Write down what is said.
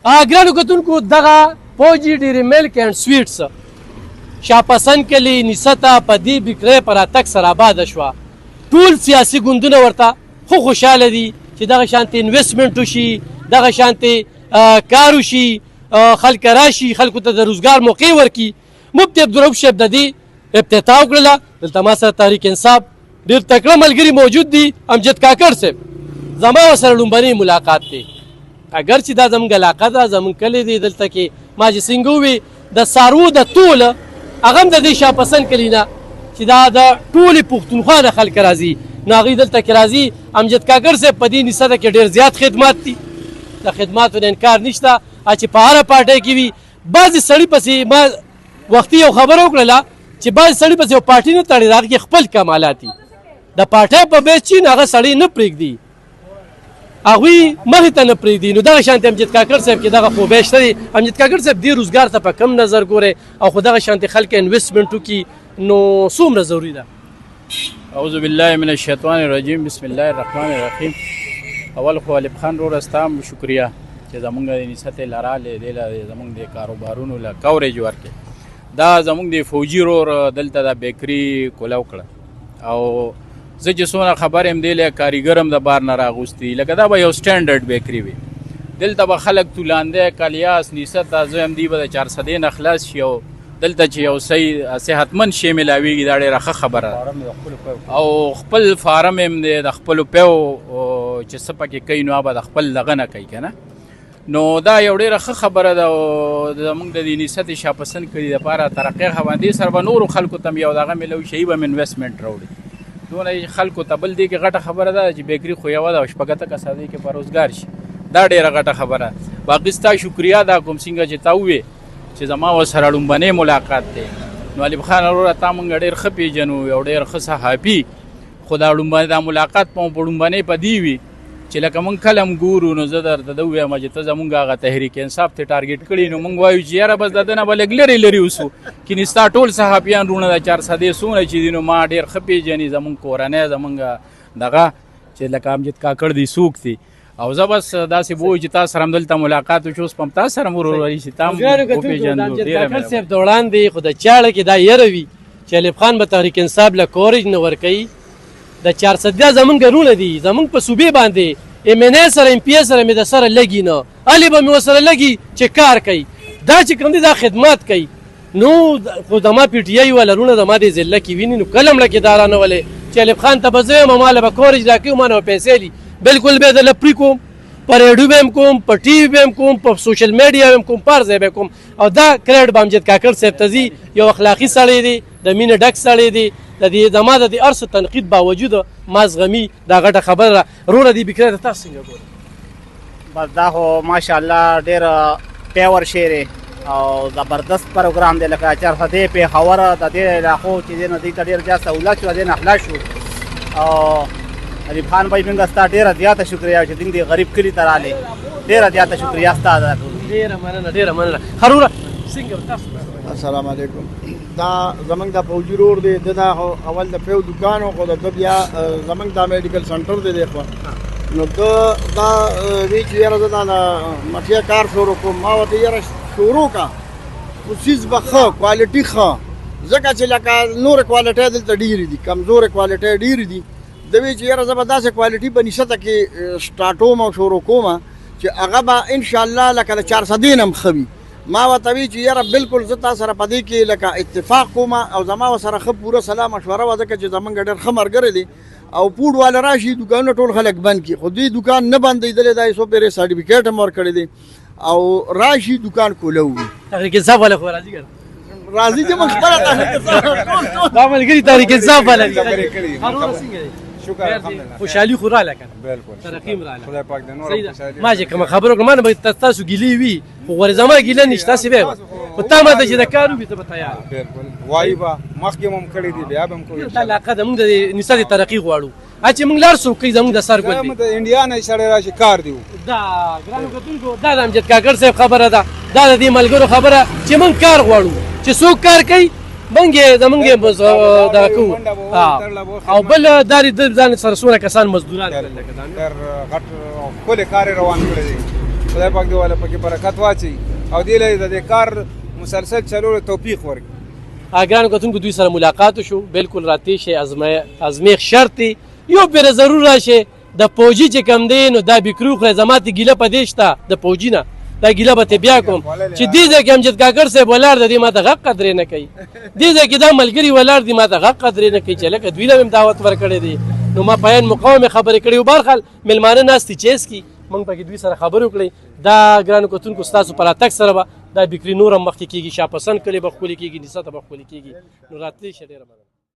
ګرانو کتونکو دغه فوجي ډیری ملک اینډ سویټس شاپسند کلي نسته په دې بکرې پر اتک سره آباده شوه. ټول سیاسي ګوندونه ورته خو خوشحاله دي چې دغه شانتې انویسټمنټ وشي، دغه شانتې کار وشي، خلک راشي، خلکو ته د روزګار موقع ورکړي. مفتي عبدالرؤف صاحب د دې افتتاح وکړله. دلته ما سره تحریک انصاف ډېر تکړه ملګري موجود دي. امجد کاکړ صاحب زما ورسره لومبنی ملاقات دی. اگر چې دا زموږ علاقه ده، زموږ کلی دی، دلته کې ما چې څنګه ووي د څاروو د توله هغه هم د دې شاپسند کلي نه چې دا د ټولې پښتونخوا نه خلک راځي، نو هغوی دلته کې راځي. امجد کاکړ صاحب په دې نسته کې ډېر زیات خدمات دي، د خدماتو نه انکار نشته. چې په هره پارټۍ کې وي بعضې سړي پسې ما وختي یو خبره وکړله چې بعضې سړي پسې یو پارټي نه تړي، د هغې کې خپل کمالات دي. د پارټۍ په بیس چې هغه سړی نه پرېږدي، هغوی مخې ته نه پرېږدي. نو دغه شانتې امجد کاکړ صاحب کې دغه خوبۍ شته دي. امجد کاکړ صاحب دې روزګار ته په کم نظر ګورئ او خو دغه شانتې خلک انویسټمنټ وکړي نو څومره ضروري ده؟ اعوذ بالله من الشیطان الرجیم، بسم الله الرحمن الرحیم. اول خو الف خان رو رستام شکریه چې زمونږ د نسته لراله دی زمونږ د کاروبارونو له کوریج ورکړي. دا زمونږ د فوجي رور دلته د بیکري کولاو کړه او زه چې څونه خبر یم دی له کاریګر هم د بار نه راغوستي، لکه دا به یو سټنډرډ بیکري وي. دلته به خلک تولانده کلیاس نسته زه هم دی به د 400 نه خلاص شي او دلته چې یو صحتمند شی ملاویږي دا ډېره ښه خبره. او خپل فارم هم دی د خپلو پیو چې څه پکې کوي نو به د خپل دغه نه کوي که نه، نو دا یو ډېره ښه خبره ده. او زموږ د دې نسته شاپسند کلي دپاره ترقۍ ښه باندې سره به نورو خلکو ته هم یو دغه میلو شي، به هم انویسټمنټ راوړي. دونه خلکو ته بل دی کې غټه خبره ده چې بیکري خو یوه ده او شپږ ته کسه دی کې په روزګار شي، دا ډېره غټه خبره. باقي ستا شکریه ده کوم څنګه چې تا ووې چې زما ورسره لومبنی ملاقات دی. نو الف خان وروره تا موږ ډېر ښه پېژنو، یو ډېر ښه صحافي، خو دا ملاقات په لومبنی په دې وي چې لکه موږ کله هم ګورو نو زه درته ده ووایم چې ته زموږ هغه تحریک انصاف ته ټارګېټ کړي نو موږ وایو چې یاره بس د ده نه به لږ لرې لرې اوسو. کینې ستا ټول صحافیان رونه د 400 څونه چې دي نو ما ډېر ښه پېژني، زموږ کورنۍ زموږ دغه چې لکه امجد کاکړ دی څوک دي. او زه بس داسې به وایو چې تا سره هم دلته ملاقات وشي، اوس په هم تا سره هم ورورولي شي، تا هم وپېژندو. کاکړ صاحب د وړاندې خو د چاړه کې دا یره وي چې الف خان به تحریک انصاف له کوریج نه ورکوي. د 400 زمونږ رونه دي، زمونږ په صوبې باندې ام ان ای سره ام پی ای سره مې د سره لګي نه، الې به مې ورسره لګي چې کار کوي. دا چې کوم دي دا خدمات کوي. نو خو زما پی ټي آی والا رونه زما دې ضلع کې ویني نو کله مړه کې دارانه ولې چې الف خان ته به زه یم ماله به کوریج راکوي ما نه پیسې دي بالکل به درله پرې کوم، په ریډیو به هم کوم، په ټي وي به هم کوم، په سوشل میډیا به هم کوم، په هر ځای به کوم. او دا کریډ به امجد کاکړ صاحب ته ځي، یو اخلاقي سړی دی، د مینې ډک سړی دی. د دې زما د دې هر څه تنقید باوجود ما زغمي، دا غټه خبره ده. وروره دې بکرۍ ته تاسو څنګه ګورئ؟ بس دا خو ماشاءالله ډېر پیور شی دی او زبردست پروګرام دی. لکه 400 پېښور د دې علاقو چې دی نه دوی ته ډېر زیات سهولت شو، دې نه خلاص شو. او الف خان بھائی موږ ستا ډېره زیاته شکریه چې دوی دې غریب کلي ته رالې، ډېره زیاته شکریه ستا ادا کوو. ډېره مننه، ډېره مننه. هروره څنګه تاسو؟ السلام علیکم. دا زمونږ د فوجي رور دی، د دا اول د پیو دکان و خو د ده بیا زمونږ دا میډیکل سنټر دی دی خوا. نو ده دا وی چې یاره زه دا د مټیا کار شروع کوم. ما ورته یاره شروع کا خو څیز به ښه کوالټي ښه، ځکه چې لکه نورې کوالټۍ دلته ډېرې دي، کمزورې کوالټۍ ډېرې دي. د وی چې یاره زه به داسې کوالټي په نسته کې سټارټوم او شروع کوم چې هغه به انشاءالله لکه د 400 نه هم ښه وي. ما ورته وی چې یاره بالکل زه تا سره په دې کې لکه اتفاق کوم او زما ورسره ښه پوره سلا مشوره وه، ځکه چې زمونږ ډېر ښه ملګری دی. او پوډ والا راشي دکانونه ټول خلک بند کړي، خو دوی دکان نه بندېدلی، دا یې څو پېرې سرټیفیکېټ هم ورکړی دی او راشي دکان کوله وي. تحریک انصاف والا خو راځي که راځي چې موږ خپله تحریک انصاف دا ملګري تحریک انصاف والا دي. هروره څنګه دی؟ خوشحالي خو راله که نه؟ بالکل ترقي هم راله. خدای پاک د نور خوشحالي. ما چې کومه خبره وکړم ما نه به تاسو ګیلې وي، خو غورې زما ګیله نشته، تاسې به خو تا ماته چې د کار وکړي ته به تیار. بالکل وایي به مخکې مو هم کړي دي، بیا به هم کوو. دا علاقه ده، موږ د نسا د ترقي غواړو. چې موږ لار څوک کوي زموږ د سر ګل دی. د انډیا نه سړی راشي کار دی. دا ګرانو کتونکو دا د امجد کاکړ صاحب خبره ده، دا د دې ملګرو خبره چې موږ کار غواړو، چې څوک کار کوي موږ یې زموږ دغه کوو. او بل دا د ځان سره څومره کسان مزدوران ډېر غټ ښکلی کار یې روان کړی دی. خدای پاک دې والا پکې برکت واچي او دې له د دې کار مسلسل چلولو توفیق ورکړي. ګرانو کتونکو دوی سره ملاقات وشو، بالکل راتې شي ازمیخ شرط دی، یو پرې ضرور راشي د فوجي چې کم دی نو دا بکرو خو زما ته ګیله په دې شته د فوجي نه، دا ګیله به ته بیا کوم چې دې ځای کې امجد کاکړ صاحب ولاړ د دې ما ته غږ قدرې نه کوي، دې ځای کې دا ملګري ولاړ دي ما ته غږ قدرې نه کوي چې لکه دوی له مې دعوت ورکړی دی. نو ما په عین مقام مې خبرې کړې، بهرحال مېلمانه ناست دي چیس کی موږ پکې دوی سره خبرې وکړې. دا ګرانو کتونکو ستاسو په راتګ سره به دا بکري نور هم مخکې کېږي، شاپسند کلي به ښکلي کېږي، نسته به ښکلي کېږي. نو راتلی شه ډېره مننه.